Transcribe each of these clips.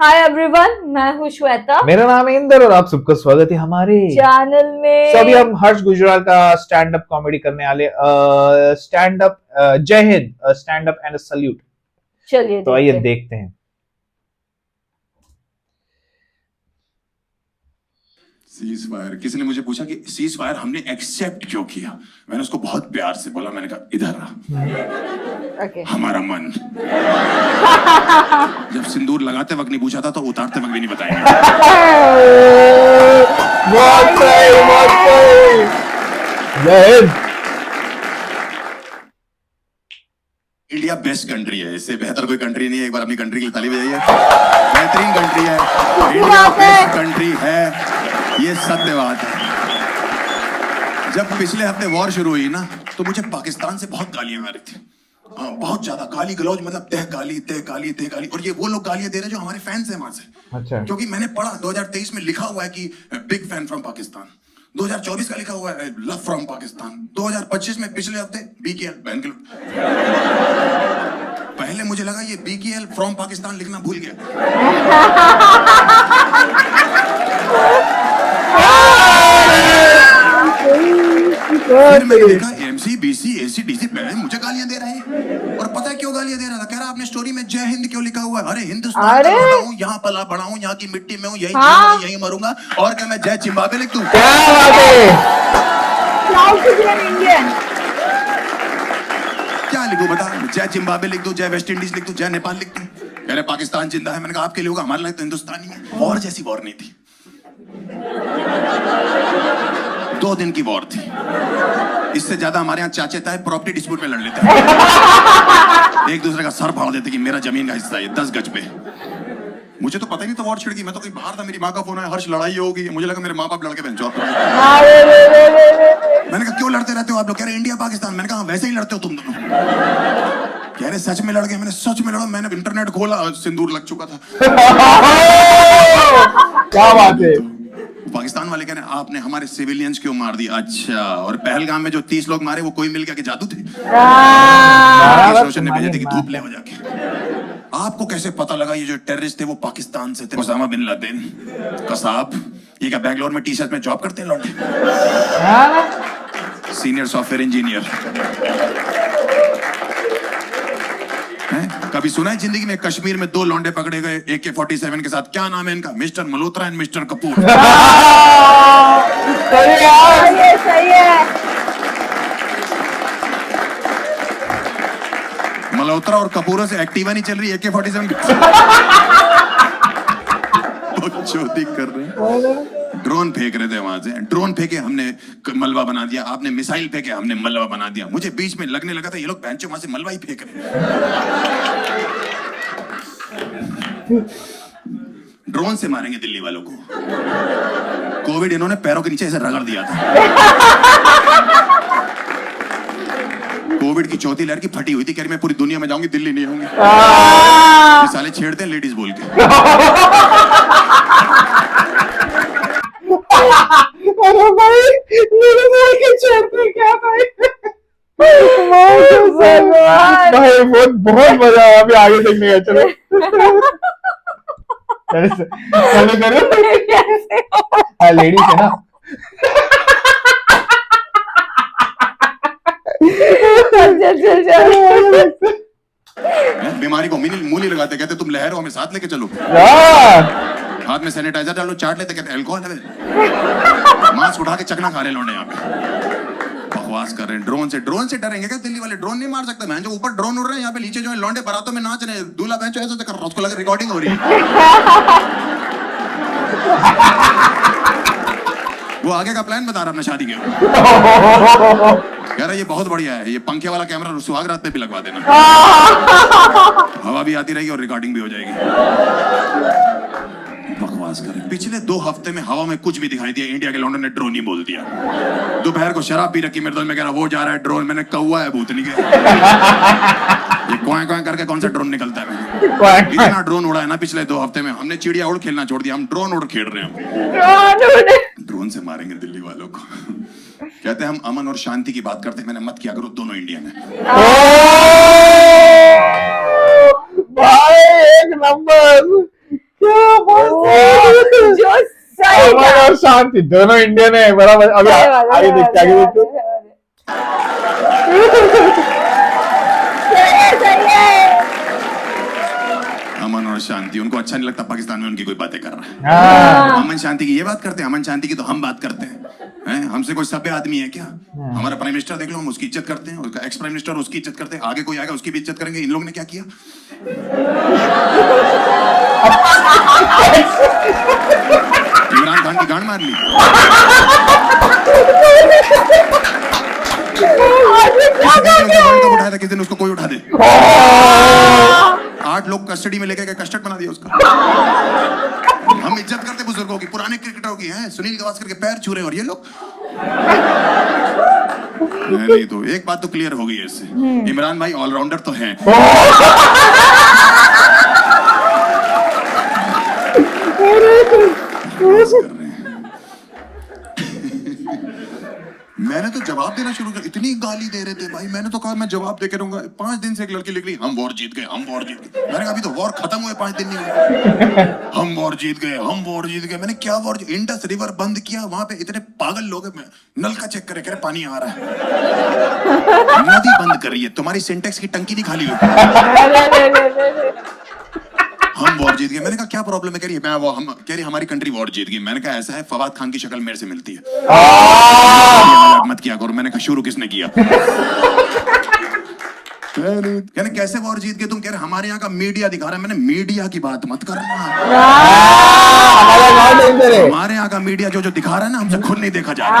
Hi everyone, मैं हूँ श्वेता। मेरा नाम है इंदर और आप सबका स्वागत है हमारे चैनल में। तो अभी हम हर्ष गुजराल का स्टैंड अप कॉमेडी करने वाले stand up Jai Hind stand up and salute. चलिए तो आइए देखते हैं। Ceasefire. किसी ने मुझे पूछा कि सीज फायर हमने एक्सेप्ट क्यों किया। मैंने उसको बहुत प्यार से बोला, मैंने कहा इधर रहा। ओके। हमारा मन। जब सिंदूर लगाते वक्त नहीं पूछा था तो उतारते वक्त भी नहीं बताएंगे। बहुत सही, बहुत सही। जय हिंद। इंडिया बेस्ट कंट्री है, इससे बेहतर कोई कंट्री नहीं है। एक बार अपनी कंट्री की ताली बजाइए। बेहतरीन कंट्री है, इंडिया बेस्ट कंट्री है, ये सत्य बात है। जब पिछले हफ्ते वॉर शुरू हुई ना, तो मुझे पाकिस्तान से बहुत गालियां आ रही थी। बहुत ज्यादा गाली गलौज, मतलब तह गाली तह गाली तह गाली। और ये वो लोग गालियां दे रहे हैं जो हमारे फैंस हैं वहां से। अच्छा। क्योंकि मैंने पढ़ा 2023 में लिखा हुआ है कि बिग फैन फ्रॉम पाकिस्तान। 2024 का लिखा हुआ है लव फ्रॉम पाकिस्तान। 2025 में पिछले हफ्ते बीकेएल बहन के लोग। पहले मुझे लगा ये बीकेएल फ्रॉम पाकिस्तान लिखना भूल गया। फिर मैंने देखा एमसी बीसी एसी डीसी मुझे गालियां दे रहे हैं। और पता है क्यों गालियां दे रहा था? कह रहा आपने स्टोरी में जय हिंद क्यों लिखा हुआ है? अरे हिंदुस्तान का बड़ा हूं, यहाँ पला बड़ा हूं, यहाँ की मिट्टी में हूं, यही जीऊंगा, यही मरूंगा। और क्या मैं जय जिम्बाब्वे लिख दूं? क्या बात है? क्या लिखूं बता? जय जिम्बाब्वे लिख दूं, जय वेस्ट इंडीज लिख दूं, जय नेपाल लिख दूं? कह रहे पाकिस्तान जिंदा है। मैंने कहा आपके लिए होगा, हमारे लिए तो हिंदुस्तान ही है। वॉर जैसी वॉर नहीं थी, 2 दिन की वॉर थी। इससे ज्यादा हमारे यहाँ चाचे ताए प्रॉपर्टी डिस्प्यूट में लड़ लेते हैं। एक दूसरे का सर फाड़ देते कि मेरा जमीन का हिस्सा है 10 गज पे। मुझे तो पता ही नहीं था वॉर छिड़ गई। मैं तो कहीं बाहर था, मेरी माँ का फोन आया, हर्ष लड़ाई होगी। मुझे लगा मेरे माँ बाप लड़के बहन चौथ। मैंने कहा क्यों लड़ते रहते हो आप लोग? कह रहे इंडिया पाकिस्तान। मैंने कहा वैसे ही लड़ते हो तुम दोनों। कह रहे सच में लड़ गए। मैंने सच में लड़ा। मैंने इंटरनेट खोला, सिंदूर लग चुका था। क्या बात है? पाकिस्तान वाले कह रहे हैं आपने हमारे सिविलियंस क्यों मार दिया? अच्छा, और पहलगाम में जो 30 लोग मारे वो कोई मिल गया कि जादू थे? रोशन ने भेजे थे कि धूप ले हो जाके। आपको कैसे पता लगा ये जो टेररिस्ट थे वो पाकिस्तान से थे? Osama bin Laden, Kasab. ये क्या बैंगलोर में टी-शर्ट में जॉब करते हैं लौंडे? Senior software engineer. कभी सुना है जिंदगी में कश्मीर में 2 लौंडे पकड़े गए AK-47 के साथ? क्या नाम है इनका? Mister Malhotra and mister Kapoor. सही है। मल्होत्रा और कपूरों से एक्टिवा नहीं चल रही, AK-47 चोटी कर रहे हैं। ड्रोन फेंक रहे थे वहां से, ड्रोन फेंके हमने मलबा बना दिया। आपने मिसाइल फेंके हमने मलबा बना दिया। मुझे बीच में लगने लगा था ये लोग बेंचों वहां से मलबा ही फेंक रहे हैं। ड्रोन से मारेंगे दिल्ली वालों को। कोविड इन्होंने पैरों के नीचे ऐसे रगड़ दिया था। कोविड की चौथी लहर की फटी हुई थी। कह रही मैं पूरी दुनिया में जाऊंगी, दिल्ली नहीं आऊंगी। ये साले छेड़ते हैं लेडीज बोल के। अरे भाई, मेरे भाई के छेड़ते क्या भाई? भाई बहुत मजा आया। अभी आगे देखने का, चलो चलो करो। लेडीज है ना। बीमारी को मुंह नहीं लगाते, कहते तुम लहर हो हमें साथ लेके चलो। हाथ में सैनिटाइजर डालो, चाट लेते, कहते अल्कोहल है। मास्क उठा के चकना खा रहे लौंडे यहाँ पे। बकवास कर रहे हैं। ड्रोन से डरेंगे क्या दिल्ली वाले? ड्रोन नहीं मार सकते। मैं जो ऊपर ड्रोन उड़ रहे हैं, यहाँ पे नीचे जो है लौंडे बारातों में नाच रहे हैं। दूल्हा बहन ऐसे कर रहा, उसको लगा रिकॉर्डिंग हो रही है। वो आगे का प्लान बता रहा अपने शादी के। कह रहा ये बहुत बढ़िया है, ये पंखे वाला कैमरा सुहाग रात पे भी लगवा देना। हवा भी आती रहेगी और रिकॉर्डिंग भी हो जाएगी। बकवास करें। पिछले 2 हफ्ते में हवा में कुछ भी दिखाई दिया, इंडिया के लौंडों ने ड्रोन ही बोल दिया। दोपहर को शराब पी रखी मेरे दोस्त में, कह रहा वो जा रहा है ड्रोन। मैंने कौवा है भूतनी के। ये क्वां क्वां करके कौन सा ड्रोन निकलता है? इतना ड्रोन उड़ा है ना पिछले 2 हफ्ते में। हमने चिड़िया उड़ खेलना छोड़ दिया, हम ड्रोन उड़ खेल रहे हैं। ड्रोन से मारेंगे दिल्ली वालों को। कहते हैं हम अमन और शांति की बात करते हैं। मैंने मत किया करो, दोनों इंडियन है। भाई एक नंबर। क्या बोलते जो सही अमन था। और शांति दोनों इंडियन है बराबर। अभी सही बात है, आगे देखते आगे देखते। सही है। अमन और शांति, उनको अच्छा नहीं लगता पाकिस्तान में उनकी कोई बातें कर रहा है। हाँ अमन शांति की ये बात करते हैं, अमन शांति की तो हम बात करते हैं। हमसे कोई सभ्य आदमी है क्या? हमारा प्राइम मिनिस्टर देख लो, हम उसकी इज्जत करते हैं, उसका एक्स प्राइम मिनिस्टर उसकी इज्जत करते हैं, आगे कोई आएगा उसकी भी इज्जत करेंगे। इन लोगों ने क्या किया? इमरान खान की गांड मार ली। उठाया था किस दिन, उसको कोई उठा दे। 8 लोग कस्टडी में लेके गए, कस्टर्ड बना दिया उसका। हम इज्जत करते बुजुर्गों की, पुराने क्रिकेटरों की हैं। सुनील गावस्कर के पैर छू रहे और ये लोग नहीं। तो एक बात तो क्लियर हो गई है इससे, इमरान भाई ऑलराउंडर तो हैं। मैंने तो जवाब देना शुरू कर, इतनी गाली दे रहे थे भाई, मैंने तो कहा मैं जवाब दे के रहूंगा। 5 दिन से एक लड़की लिख रही, हम वॉर जीत गए, हम वॉर जीत गए। मैंने कहा अभी तो वॉर खत्म हुए 5 दिन नहीं हुए। हम वॉर जीत गए, हम वॉर जीत गए। मैंने क्या वॉर? इंडस रिवर बंद किया, वहां पे इतने पागल लोग हैं। नल का चेक करे, कह रहे पानी आ रहा है। नदी बंद कर रही है, तुम्हारी सिंटेक्स की टंकी नहीं खाली हुई। हम वॉर जीत गए। मैंने कहा क्या प्रॉब्लम है? कह रही है हम कह रही हमारी कंट्री वॉर जीत गई। मैंने कहा ऐसा है, फवाद खान की शक्ल मेरे से मिलती है, मजाक मत किया करो। मैंने कहा शुरू किसने किया? कहने कैसे वॉर जीत गए तुम? कह रहे हमारे यहाँ का मीडिया दिखा रहा है। मैंने मीडिया की बात मत करना, हमारे यहाँ का मीडिया जो दिखा रहा है ना, हमसे खुद नहीं देखा जा रहा।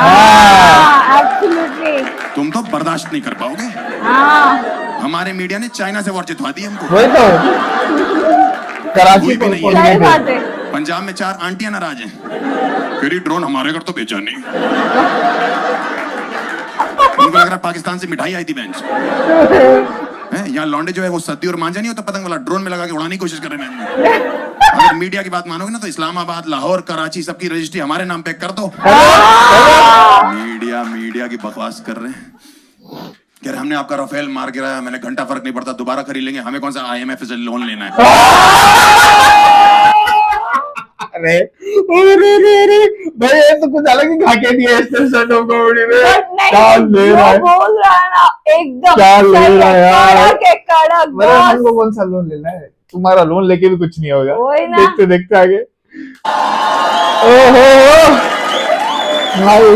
तुम तो बर्दाश्त नहीं कर पाओगे। हमारे मीडिया ने चाइना से वॉर जितवा दी हमको। वही तो कराची भी नहीं सही बात है। पंजाब में 4 आंटियां नाराज हैं, फिर ड्रोन हमारे घर तो बेचा नहीं। उनको लग रहा पाकिस्तान से मिठाई आई थी बेंच। यहाँ लौंडे जो है वो सद्दी और मांझा नहीं होता पतंग वाला, ड्रोन में लगा के उड़ाने की कोशिश कर रहे हैं। अगर मीडिया की बात मानोगे ना तो इस्लामाबाद, लाहौर, कराची सबकी रजिस्ट्री हमारे नाम पे कर दो। मीडिया की बकवास कर रहे हैं। कह रहे हमने आपका राफेल मार गिराया। मैंने घंटा फर्क नहीं पड़ता, दोबारा खरीद लेंगे। हमें कौन सा IMF से लोन लेना है? अरे भाई ये तो कुछ अलग ही खाके दिया इस स्टैंड अप कॉमेडी में। क्या ले रहा है, बोल रहा है ना एकदम क्या ले रहा है यार? कड़क मेरे हमको कौन सा लोन लेना है? तुम्हारा लोन लेके भी कुछ नहीं होगा। वही ना। देखते देखते आगे। ओहो भाई,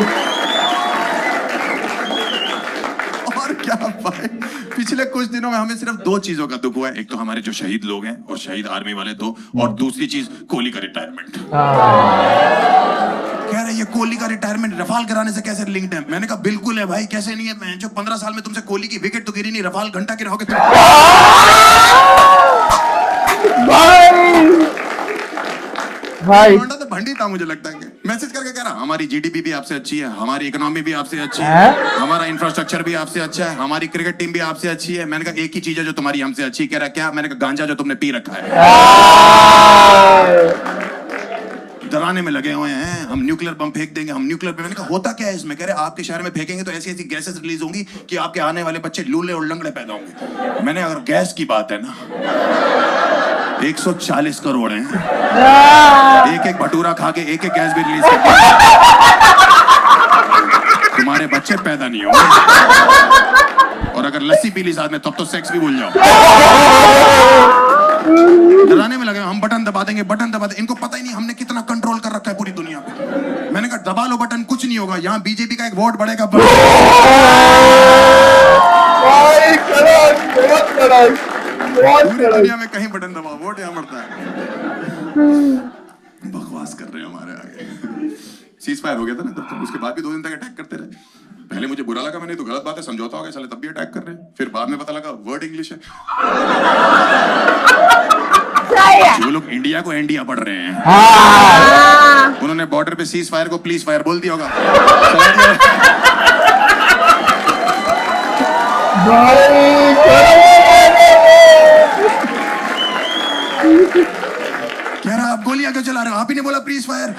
और क्या भाई, पिछले कुछ दिनों में हमें सिर्फ 2 चीजों का दुख हुआ है। एक तो हमारे जो शहीद लोग हैं और शहीद आर्मी वाले 2, और दूसरी चीज कोहली का रिटायरमेंट। कह रहे ये कोहली का रिटायरमेंट रफाल कराने से कैसे लिंक्ड है? मैंने कहा बिल्कुल है भाई, कैसे नहीं है। मैं जो 15 साल में तुमसे कोहली की विकेट तो गिरी नहीं, रफाल घंटा गिराओगे तुम। भाई तो भंडी था मुझे लगता है। मैसेज करके कह रहा हमारी GDP भी आपसे अच्छी है, हमारी इकोनॉमी भी आपसे अच्छी है, हमारा इंफ्रास्ट्रक्चर भी आपसे अच्छा है, हमारी क्रिकेट टीम भी आपसे अच्छी है। मैंने कहा एक ही चीज है जो तुम्हारी हमसे अच्छी। कह रहा क्या? मैंने कहा गांजा जो तुमने पी रखा है। डराने में लगे हुए हैं, हम न्यूक्लियर बम फेंक देंगे, हम न्यूक्लियर बम। मैंने कहा होता क्या है इसमें? कह रहे आपके शहर में फेंकेंगे तो ऐसी ऐसी गैसेस रिलीज होंगी कि आपके आने वाले बच्चे लूले और लंगड़े पैदा होंगे। मैंने अगर गैस की बात है ना, 140 करोड़ हैं, एक एक भटूरा खा के एक एक गैस भी रिलीज करके तुम्हारे बच्चे पैदा नहीं होंगे। और अगर लस्सी पी ली साथ में तब तो सेक्स भी भूल जाओ। डराने में लगे, हम बटन दबा देंगे, बटन दबा देंगे। इनको पता ही नहीं हमने कितना कंट्रोल कर रखा है पूरी दुनिया पे। मैंने कहा दबा लो बटन, कुछ नहीं होगा। यहाँ बीजेपी का एक वोट बढ़ेगा। पूरी दुनिया में कहीं बटन दबाओ, वोट यहाँ बढ़ता है। बकवास कर रहे हैं हमारे आगे। सीज फायर हो गया था ना तब, उसके बाद भी 2 दिन तक अटैक करते रहे। पहले मुझे बुरा लगा, मैंने तो गलत बात है, समझौता हो गया, साले तब भी अटैक कर रहे हैं। फिर बाद में पता लगा वर्ड इंग्लिश है। जो लोग इंडिया को इंडिया पढ़ रहे हैं, उन्होंने बॉर्डर पे सीज फायर को प्लीज फायर बोल दिया होगा। कह रहा आप गोलियां क्यों चला रहे हो? आप ही ने बोला प्लीज फायर।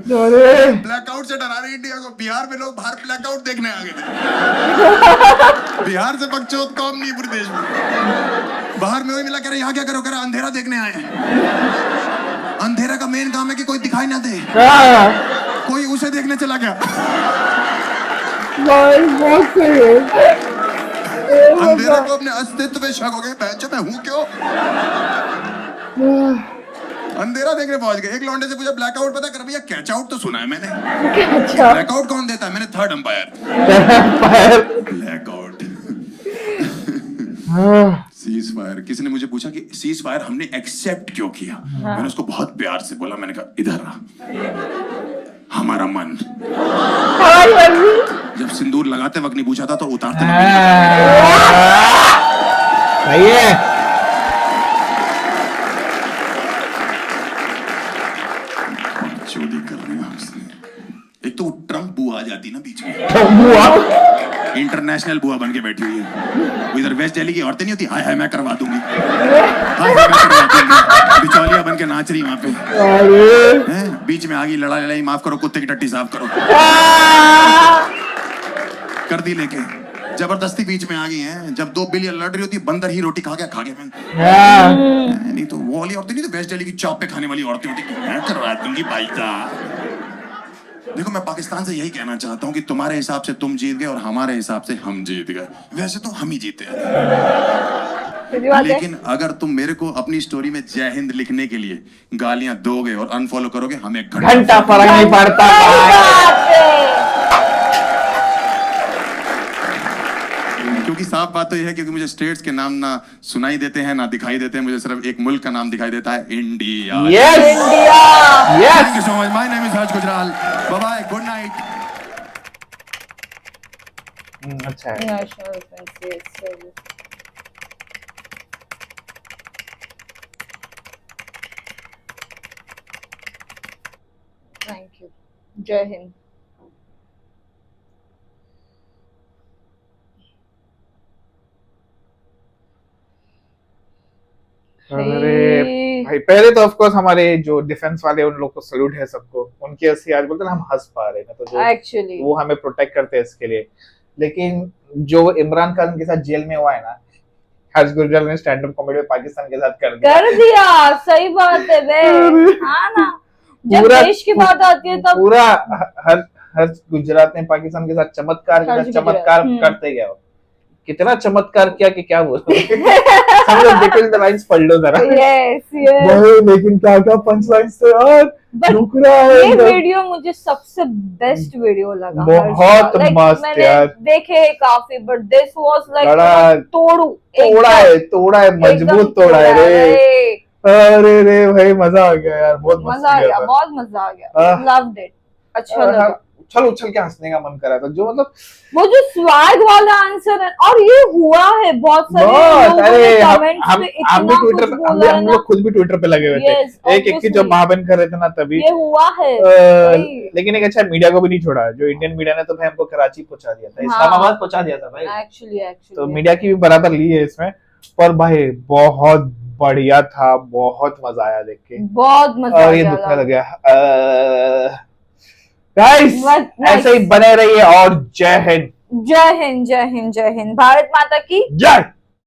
ब्लैकआउट से डरा रहे इंडिया को। बिहार में लोग बाहर ब्लैकआउट देखने आ गए थे। बिहार से बकचोद कौम नहीं पूरे देश में। बाहर में वही मिला, कह रहे यहाँ क्या करो, कह रहा अंधेरा देखने आए हैं। अंधेरा का मेन काम है कि कोई दिखाई ना दे, कोई उसे देखने चला गया। बहुत सही है। अंधेरे को अपने अस्तित्व पे शक हो गया, बहनचोद मैं हूँ क्यों। अंधेरा देखने पहुंच गए। एक लौंडे से पूछा ब्लैकआउट पता कर, भैया कैच आउट तो सुना है मैंने, ब्लैकआउट कौन देता है, मैंने third umpire. Blackout cease fire. किसी ने मुझे पूछा कि सीज फायर हमने एक्सेप्ट क्यों किया, मैंने उसको बहुत प्यार से बोला, मैंने कहा इधर रहा हमारा मन। जब सिंदूर लगाते वक्त नहीं पूछा था तो उतारते सही है। चोरी कर रहे हैं उसने। एक तो ट्रम्प बुआ आ जाती ना बीच में, इंटरनेशनल बुआ बन के बैठी हुई है। वो इधर वेस्ट दिल्ली की औरतें नहीं होती, हाय हाय मैं करवा दूंगी, हाय हाय मैं करवा दूंगी, बिचौलिया बन के नाच रही वहां पे। बीच में आ गई, लड़ाई माफ करो, कुत्ते की टट्टी साफ करो, कर दी लेके जबरदस्ती बीच में आ गई हैं। जब 2 बिलियन लड़ रही होती, बंदर ही रोटी खा गया मैं। नहीं तो वो वाली औरतें नहीं, तो वेस्ट दिल्ली की चॉप पे खाने वाली औरतें होती, मैं करवा दूंगी भाई साहब। देखो मैं पाकिस्तान से यही कहना चाहता हूँ कि तुम्हारे हिसाब से तुम जीत गए और हमारे हिसाब से हम जीत गए। वैसे तो हम ही जीते हैं, लेकिन अगर तुम मेरे को अपनी स्टोरी में जय हिंद लिखने के लिए गालियां दोगे और अनफॉलो करोगे, हमें घंटा फर्क नहीं पड़ता। क्योंकि साफ बात तो यह है, क्योंकि मुझे स्टेट्स के नाम ना सुनाई देते हैं ना दिखाई देते हैं, मुझे सिर्फ एक मुल्क का नाम दिखाई देता है, India. Yes India. Thank you so much. My name is Harsh Gujral. Bye bye, good night. अच्छा है। National Defense Service. Thank you. जय हिंद। अरे भाई, पहले तो ऑफ कोर्स हमारे जो डिफेंस वाले उन लोग को सैल्यूट है सबको, उनकी हंसी आज बोलते हैं हम हंस पा रहे हैं, तो जो Actually. वो हमें प्रोटेक्ट करते हैं इसके लिए। लेकिन जो इमरान खान के साथ जेल में हुआ है ना, हर्ष गुजराल ने स्टैंड अप कॉमेडी में पाकिस्तान के साथ कर दिया। सही बात है बे। हाँ ना, जब पूरा देश की बात आती है तब पूरा हर्ष गुजरात ने पाकिस्तान के साथ चमत्कार करते गया। कितना चमत्कार किया कि क्या बोल हम लोग देखो, इन लाइंस पढ़ लो जरा। यस लेकिन क्या पंच लाइंस थे यार, रुक रहा है। ये वीडियो मुझे सबसे बेस्ट वीडियो लगा, बहुत मस्त यार। देखे काफी, बट दिस वाज लाइक तोड़ा है, मजबूत तोड़ा है रे। अरे रे भाई, मजा आ गया यार, बहुत मजा आ गया, बहुत मजा आ गया। लव्ड इट, अच्छा लगा। उछल के हंसने का मन करा था, जो मतलब वो जो स्वैग वाला आंसर है, और ये हुआ है बहुत सारे लोगों ने कमेंट्स पे इतना कुछ बोला है ना। हम लोग खुद भी ट्विटर पे लगे हुए थे, एक की जब महाबन कर रहे थे ना, तभी ये हुआ है। लेकिन एक अच्छा मीडिया को भी नहीं छोड़ा, जो इंडियन मीडिया ने तो भाई हमको कराची पहुंचा दिया था, इस्लामाबाद पहुंचा दिया था भाई। एक्चुअली तो मीडिया की भी बराबर ली है इसमें, पर भाई बहुत बढ़िया था, बहुत मजा आया देख के, बहुत मजा आया। और ये दुखने लग गया। गाइस ऐसे ही बने रहिए, और जय हिंद। जय हिंद, जय हिंद, जय हिंद। भारत माता की जय।